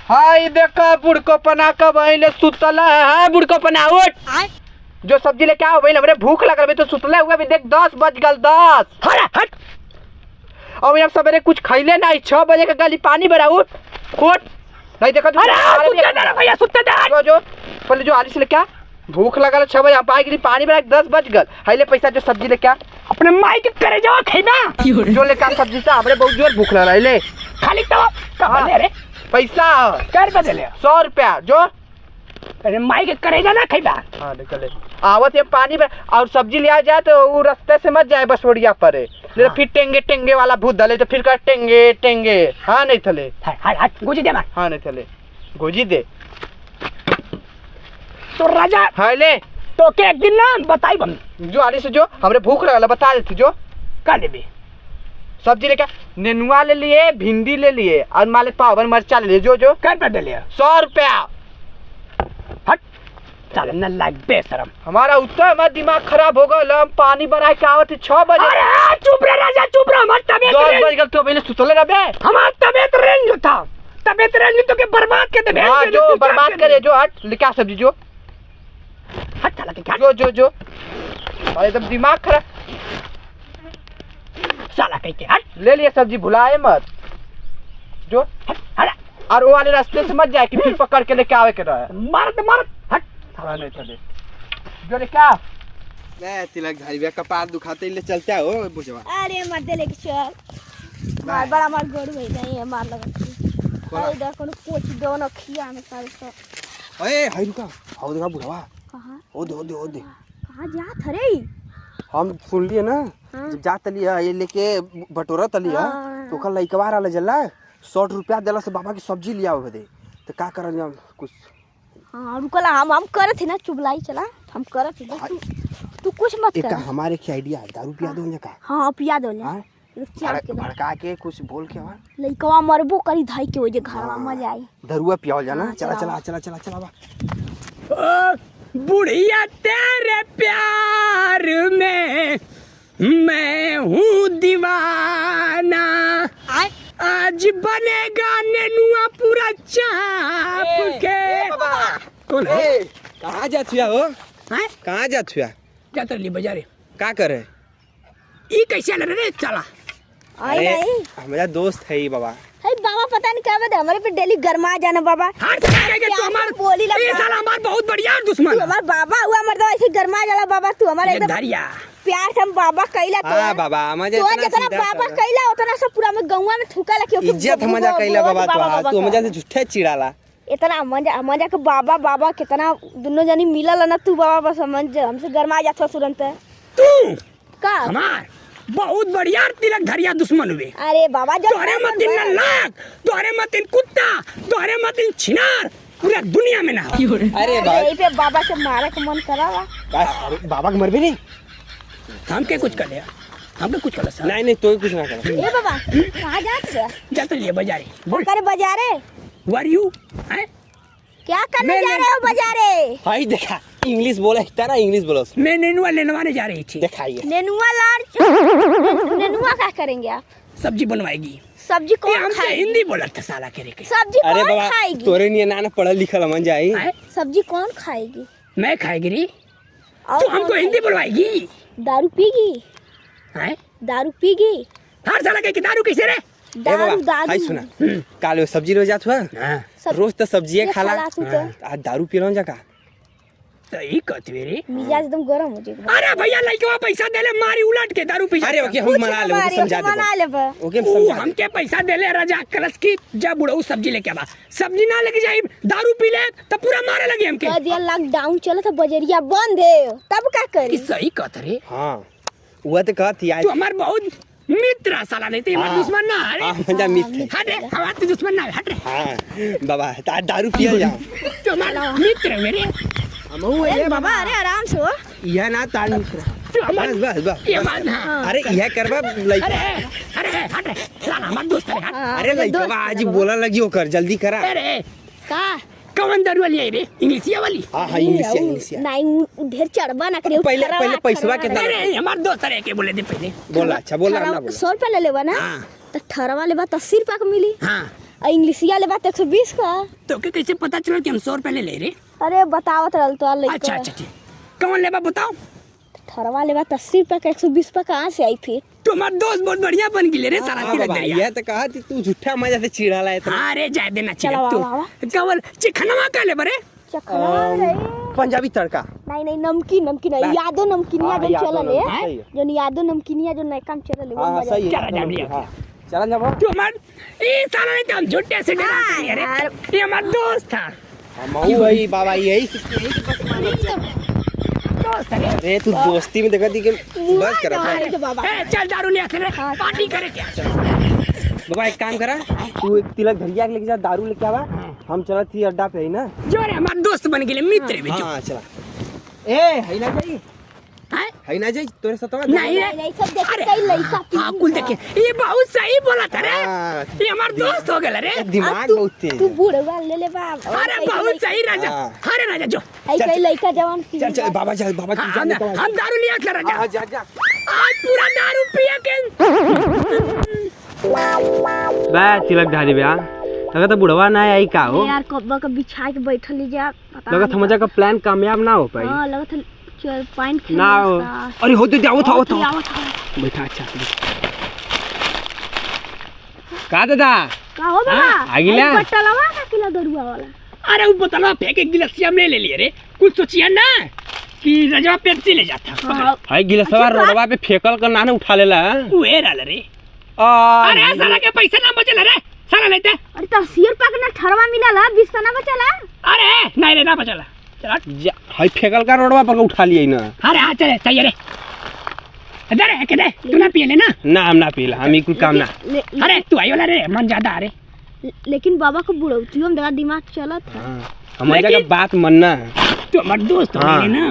हाय देखा बुड़को पना का वही सुतला है बुड़को पना उठ जो सब्जी लेके आओ भाई हमरे भूख लग रहा है तो सुतले हुए भी देख 10 बज गल 10 हट और अब सवेरे कुछ खैले नहीं 6 बजे का गली पानी भरा उठ नहीं देखा भैया सुते जो पहले जो आली से लेके आ भूख लगा 6 बजे आप आएगी पानी भरा 10 बज गल हाईले पैसा जो सब्जी लेके आ अपने माई के करे जाओ खैबा जो लेके आ सब्जी से हमरे बहुत जोर भूख लग रहा है ले खाली तो कब ले रे पैसा कर बदले 100 रुपया जो अरे माई के करे जा ना खैबा हाँ निकले आवत ये पानी में और सब्जी लिया जाए तो वो रास्ते से मत जाए बसोड़िया पर नहीं तो फिर टेंगे टेंगे वाला भूत डाले तो फिर कर टेंगे टेंगे हाँ नहीं थले हट गुजी दे मार हाँ नहीं थले गोजी दे तो राजा हाँ ले तो के एक दिन ना बताई बम जो आली से जो हमरे भूख लगल बता देती जो का लेबे सब्जी लेके नेनुआ ले लिए भिंडी ले लिए और माले पावन मिर्चा ले लिए जो जो कर बदले 100 रुपया हट चल न लाग बेशरम हमारा उत्तर मत दिमाग खराब हो गया हम पानी भरा के आवत 6 बजे अरे चुप रे राजा चुप रे हमार तबीयत 10 बज गल तो पहले सुतले ना बे हमार तबीयत रेंज जो था तबीयत रेंज तो के बर्बाद कर दे हां जो बर्बाद करे जो हट लेके आ सब्जी जो हट चला के क्या जो अरे एकदम दिमाग खराब साला कह के हट ले लिए सब्जी भुलाए मत जो हट और वो वाले रास्ते से मत जाए कि फिर पकड़ के लेके आवे के रहे मार हट साला नहीं चले जो लेके आ मैं तिलक धारिया कपार दुखाते ले चलता हो बुझवा अरे मत दे लेके चल मार बड़ा मार गोड़ होई नहीं है मार लगा अरे देखो कोच दो न खिया में सारे सब ओए हाय रुका आओ देखा बुढ़वा कहां ओ दे कहां जा थरे हम सुन लिए ना जब जात लिया ये लेके बटोरा तलिया तो कल लइकवा वाला जल्ला 100 रुपया देला से बाबा की सब्जी लिया हो दे तो का करन हम कुछ हां रुकला हम करत थे ना चुबलाई चला हम करत थे तू कुछ मत कर एक हमारे की आईडिया दारू पिया दो ने का हां पिया दो हां भड़का के कुछ बोल के हमार लइकवा मरबो करी धाई के हो जे घरवा मजा आई दरुआ पियाल जाना चला बुढ़िया तेरे प्यार में मैं हूँ दीवाना आज बनेगा नेनुआ पूरा चाप के कौन है कहाँ जा छुआ हो कहाँ जा छुआ जातर ली बाजारे का करे ई कैसे ले रे चला आई नहीं हमारा दोस्त है ये बाबा हे बाबा पता नहीं क्या बता हमारे पे डेली गरमा जाना बाबा हां चला के तू हमार बोली लगा ये साला हमार बहुत बढ़िया दुश्मन हमार बाबा हुआ मर्द ऐसे गरमा जाला बाबा तू हमारे एकदम धरिया प्यार से हम बाबा कहला तो हां बाबा मजा तो जितना बाबा कहला उतना सब पूरा में गौवा में थूका लखियो इज्जत मजा कहला बाबा तू मजा से झूठे चिड़ाला इतना मजा के बाबा कितना दोनों जनी मिलल ना तू बाबा बस हमसे गरमा जात तुरंत तू का हमार बहुत बढ़िया तिलक धरिया दुश्मन हुए अरे बाबा जो तोहरे मतिन लाख तोहरे मतिन कुत्ता तोहरे मतिन छिनार पूरा दुनिया में ना अरे यही पे बाबा से मारे का मन करावा बाबा के मरबे नहीं हमके कुछ कर लिया हमके कुछ कर नहीं तो कुछ ना कर ए बाबा कहां जात रे जाते लिए बाजारे बोल करे बाजारे वर यू हैं क्या करने जा रहे हो बाजारे भाई देखा इंग्लिश बोला इतना इंग्लिश बोलो मैं नेनुआ लेने जा रही थी दिखाइए नेनुआ नेनुआ क्या करेंगे आप सब्जी बनवाएगी सब्जी कौन हमसे खाएगी हिंदी बोला था साला करे के सब्जी अरे कौन बाबा खाएगी तोरे नहीं ना पढ़ल लिखल मन जाई सब्जी कौन खाएगी मैं खाएगी री और तू हमको हिंदी बोलवाएगी दारू पीगी हैं दारू पीगी हर साला के दारू कैसे रे दारू हाय सुना काल वो सब्जी रोज जात हुआ रोज तो सब्जी खाला आज दारू पी रहा का तो ई कहते रे मिजाज एकदम गरम हो जाएगा अरे भैया लइकवा पैसा देले मारी उलट के दारू पी अरे ओके हम मना ले समझा दे मना ले ओके हम समझा हमके पैसा देले राजा कलश की जब बुढ़ऊ सब्जी लेके आवा सब्जी ना लेके जाई दारू पी ले तो पूरा मारे लगे हमके दिया लॉकडाउन चला था बजरिया बंद है तब क्या करी सही कहत रे हां वो तो कहती आज तू हमार बहुत मित्र साला नहीं तो हमार दुश्मन ना अरे मजा मित्र हट रे हमार दुश्मन ना हट रे हां बाबा ता दारू पिया जा तू हमार मित्र मेरे अरे बाबा अरे आराम से हो यह ना तार मित्र बस ये मान अरे यह करबा लइका अरे हट रे साला हमार दोस्त है अरे लइका आज बोला लगी ओकर जल्दी करा अरे का कौन दारू वाली है रे इंग्लिशिया वाली हां इंग्लिश नहीं ढेर चढ़बा ना करे पहले पैसवा कितना अरे हमार दोस्त रे के बोले दे पहले बोला अच्छा बोला ना बोला 100 रुपया ले लेबा ना तो ठरवा लेबा तो 80 रुपया का मिली हां इंग्लिशिया ले बात 120 का। तो के कैसे पता चला कि हम 100 रुपए ले ले रे? अरे बतावत रहल तो ले। अच्छा अच्छा ठीक। कौन लेबा बताओ? ठरवा ले बात 80 रुपए का 120 रुपए कहाँ से आई फिर? तुम्हारा दोस्त बहुत बढ़िया बन गिले रे सारा तिलक दरिया। ये तो कहा थी तू झूठा मजा से चिढ़ा लाए तो। अरे जाए देना चला चाहिए वाह, तू। कवर चिकनवा का ले बरे? चखना रे। पंजाबी तड़का। नहीं नमकीन यादो नमकीनिया हाँ, जो यादो चलल नमकीन, है, सही है। जो यादो नमकीनिया जो नया काम चलल है वो हाँ मजा सही है। चला जा भैया। हाँ, चला जा बाबा। तुम्हारा ये साला ने तो हम झूठे से डरा दिया रे। ये हमारा दोस्त था। मऊ भाई बाबा यही दोस्त है रे। अरे तू दोस्ती में देखा थी कि बस करा था। अरे तो बाबा ए, चल दारू ले आते रे। पार्टी करे क्या? बाबा एक काम करा, तू एक तिलक धरिया के लेके जा, दारू लेके आवा, हम चला थी अड्डा पे ही ना। जो रे हमारा दोस्त बन गेले मित्र भी जो। हाँ चला। ए है ना जाई, हैं? है ना जाई तोरे साथ नहीं रे। नहीं सब देख अरे, कई लइका हाँ कुल देखे ये बहुत सही बोला था रे। हाँ। ये हमारा दोस्त हो गया रे। दिमाग बहुत तेज तू है। बूढ़वा ले ले बा। अरे बहुत सही राजा। हाँ। अरे राजा जो आई कई लइका जवान पी। चल चल बाबा चल बाबा तू हाँ, जाने का। हम दारू लिया के राजा। हाँ जा जा। आज पूरा दारू पिया के बा तिलक धारी बा लगा तो बुढ़वा ना आई का हो। यार कब्बा का बिछा के बैठल ली जा। लगा था मजा का प्लान कामयाब ना हो पाई। हां लगा था चल पॉइंट खेल ना हो। अरे होते जाओ था बैठा अच्छा का दादा का हो बाबा आगिला? बटलवा का किलो दरुआ वाला। अरे वो बोतलवा फेंक एक गिलासिया में ले लिए रे। कुछ सोचिए ना कि रजवा पेप्सी ले जाता। हाँ। हाय गिलसवा रोडवा पे फेकल कर नाने उठा लेला। उहे रहल रे। आ अरे साला के पैसा ना बचल रे। साला लेते। अरे तो 80 रुपया के ना ठरवा मिलला 20 का ना बचला। अरे नहीं रे ना बचल। चल हाय फेकल का रोडवा पर उठा लिए ना। अरे हाँ चले चाहिए रे। इधर है के दे तू ना पिए ले ना। ना हम ना पीला हम कुल काम ना। अरे तू आई वाला रे मन ज्यादा अरे। लेकिन बाबा को बुढ़ौतियों में दिमाग चलत है। हमारे जगह बात मानना। तू हमार दोस्त हो हाँ। गए ना।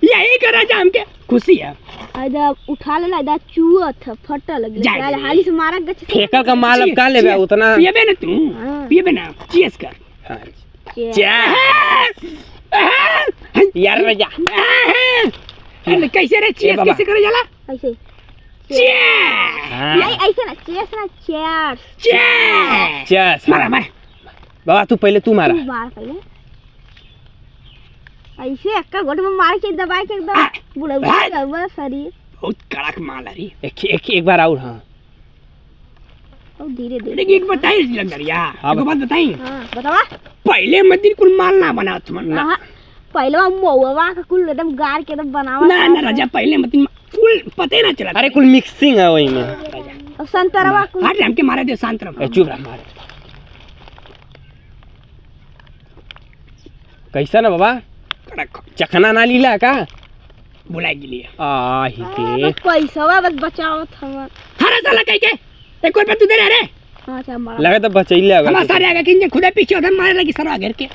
यही कर राजा हमके खुशी है। आइदा उठा लेला आइदा चुअत फट लगी जाए साले दे। हाली से मारा गछ फेकल का माल अब का लेबे उतना। पिएबे ना तू। हाँ। पिएबे ना चीज कर। हाँ। यार रजा अरे कैसे रे चीज बाबा। कैसे करे जाला? ऐसे चीज नहीं ऐसे ना चेस ना चेयर्स चीज चस मारा मार। बाबा तू पहले तू मारा। तू मार पहले ऐसे एक्का गोट में मार के दबाए के एकदम बुढ़ौती शरीर बहुत कड़क माल है रे। एक बार और। हाँ और धीरे धीरे लेकिन एक बताई लंगरिया हाँ, एक बात बताई। हां बतावा पहले मत कुल माल ना बना तुम ना। हां पहले मौवा का कुल एकदम गार के एकदम बनावा ना राजा पहले मत कुल पते ना चला। अरे कुल मिक्सिंग है वही में। और संतरवा कुल हट हमके मारे दे शांत रहो। चुप रह मारे। कैसा ना बाबा कड़क चखना ना लीला का बुलाई गिली आ ही के पैसा बस बचाओ हम। हरा साला कह के एक और पे तू दे रे रे। हां अच्छा मारा लगा तो बचैले हमारा अगर सारे आगे किंजे खुदा पीछे उधर मारे लगी सर आगे के।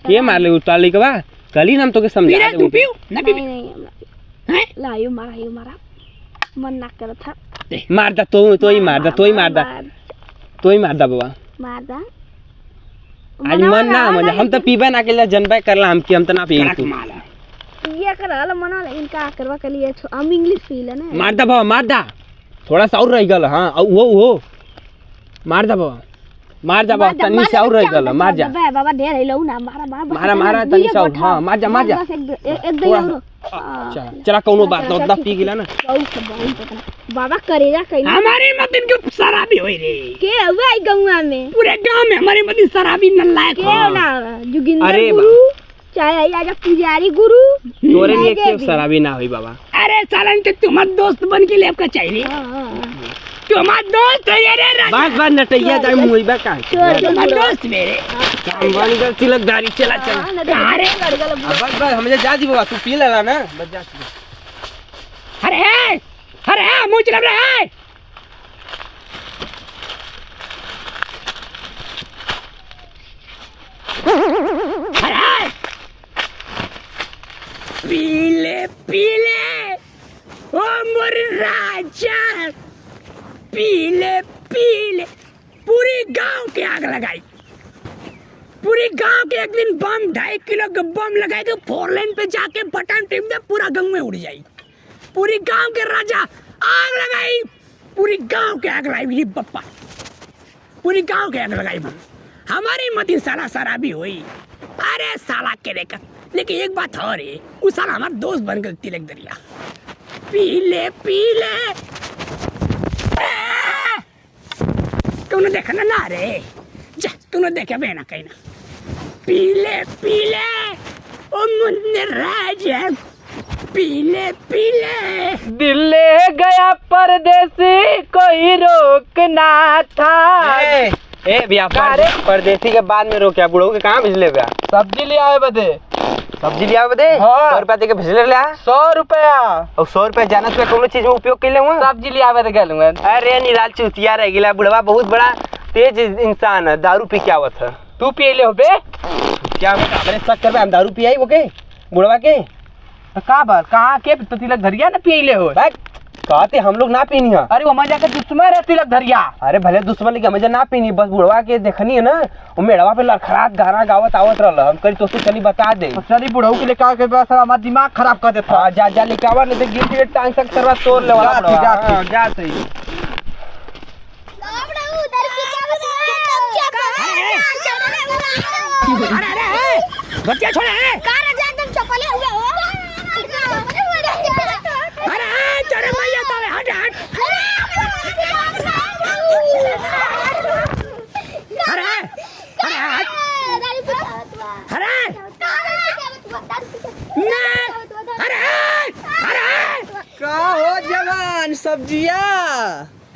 के मार ले उतार ले के बा कली नाम तो के पी समझा रे दे तू पियो ना पी नहीं नहीं हैं लायो मारा मन ना करत था मार दा तो ही मार दा तो ही मार दा बाबा। मार दा आज मन ना मन हम तो पीबे ना के जनबे करला हम कि हम तो ना पी कड़क माल है। ये करल मना लेकिन का करवा के लिए हम इंग्लिश पी लेना मार दा बाबा मार दा थोड़ा सा और रह गल। हां वो मार दा बाबा तनी से और रह गल मार जा बाबा ढेर हिलौ ना मारा मारा तनी से और। हां मार जा बस एक दई और अच्छा चला कोनो बात ना उतना पी गिला ना। बहुत बाबा करेगा कहीं हमारे मत इनके शराबी होई रे। के हुआ ई गौवा में पूरे गांव में हमारे मत शराबी नलायक के हो। ना जोगिंदर अरे गुरु चाहे आजा पुजारी गुरु तोरे लिए राजे के भी। शराबी ना होई बाबा। अरे साला इनके तुम्हारा दोस्त बन के लेब का चाहिए। हां तुम्हारा दोस्त है ये रे राजा। बस नटैया जाए मुईबा का तुम्हारा दोस्त मेरे। काम बन गल तिलकदारी चला चला। कहाँ रे? बस हमें जा दी बाबा तू पी लेला ना बस जा। अरे मुंह चला रहा है। अरे पीले ओ मोर राजा पीले पूरी गांव के आग लगाई। पूरी गांव के एक दिन बम 2.5 किलो का बम लगाए तो 4 लेन पे जाके बटन टिप दे पूरा गांव में उड़ जाई। पूरी गांव के राजा आग लगाई। पूरी गांव के आग लगाई बप्पा। पूरी गांव के आग लगाई बम। हमारी मती साला शराबी हुई। अरे साला के देखा, लेकिन एक बात और है, उस साल हमारा दोस्त बन गया तिलक दरिया। पीले पीले तूने देखा ना रे, जा तूने देखा बहना कहीं ना। पीले पीले ओ मुन्ने राजा, पीले पीले दिल ले गया परदेसी, कोई रोकना था। ए भैया परदेसी के बाद में रोकिया बुढ़ऊ के कहाँ भिजले भैया? सब्जी ले आए बदे। सब्जी लिया बदे? हाँ। 100 रुपया दे के भिजले ले आ। 100 रुपया। और 100 रुपया जाना तुझे कौन चीज में उपयोग कर ले हुआ? सब्जी ले आवे तो गलूंगा। अरे निराल चुतिया रह गिला, बुढ़वा बहुत बड़ा तेज इंसान है, दारू पी के आवत है। तू पी ले हो बे? क्या बता मेरे शक कर हम दारू पी आई वो के बुढ़वा के? का बात कहाँ के तो तिलक धरिया ना पी ले हो? कहते हम लोग ना पीनी है। अरे वो मजा के दुश्मन है तिलक धरिया। अरे भले दुश्मन लेके मजा ना पीनी, बस बुढ़वा के देखनी है ना, वो मेड़वा पे लड़खड़ात गाना गावत आवत रहल। हम करी तो चली बता दे। चली बुढ़ऊ के लेके आके बस हमारा दिमाग खराब कर देता। हाँ जा लेके आवा, नहीं तो गिर गिर टांग तक सरवा तोड़ ले वाला बुढ़वा। हाँ, जा सही। बच्चा छोड़े अरे तेरे भैया तावे हट हट। अरे अरे हट अरे अरे अरे का हो जवान सब्जिया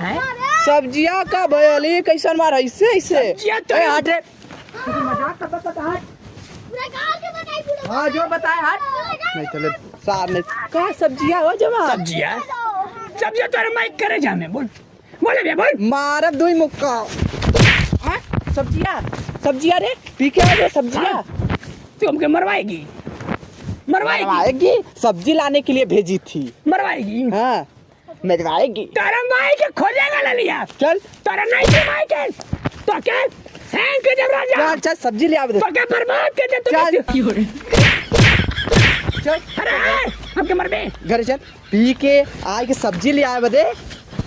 हैं? सब्जिया का भयली कैसन मार ऐसे ऐसे सब्जिया तो- ए, हट रे। मजाक करता हट। हाँ जो बताए हट। नहीं चले सार नहीं का सब्जिया हो जवान। सब्जिया सब्जिया तेरे माइक करे जाने बोल बोले भैया बोल। मारब दुई मुक्का। हाँ? सब्जिया सब्जिया रे पी के आ गए सब्जिया। तू हमके मरवाएगी मरवाएगी मरवाएगी, सब्जी लाने के लिए भेजी थी। मरवाएगी। हाँ मरवाएगी। तेरा माई के खोजेगा ले लिया। चल तेरा नहीं के माई के तो क्या हैंग के जब राजा चल सब्जी ले आवे दे। तो क्या बर्बाद कर दे तू। चल चल अरे हमके मर बे घर चल पी के आए के सब्जी ले आए बदे।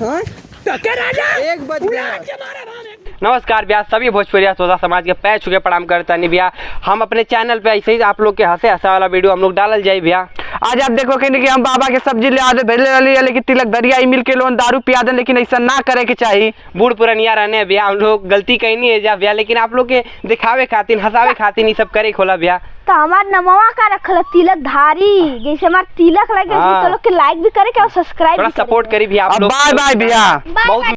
हाँ तो क्या राजा 1 बज गया। उड़ा के मारा भाने। नमस्कार भैया, सभी भोजपुरिया श्रोता समाज के पैर छुके प्रणाम करता नहीं भैया। हम अपने चैनल पे ऐसे ही आप लोग के हंसे हंसा वाला वीडियो हम लोग डालल जाए भैया। आज आप देखो कि हम बाबा के सब्जी ले आते भेजले वाली है, लेकिन तिलक दरिया ही मिल के लोन दारू पिया दे, लेकिन ऐसा ना करे के चाहिए। बूढ़ पुरनिया रहने भैया, हम लोग गलती कहीं नहीं है जा भैया, लेकिन आप लोग के दिखावे खातिर हंसावे खातिर ये सब करे खोला भैया। तो हमार नमवा का रखल तिलक धारी, जैसे हमार तिलक लगे हाँ। तो लोग के लाइक भी करे के और सब्सक्राइब थोड़ा भी करे सपोर्ट के। करी भैया आप लोग। बाय बाय भैया। बहुत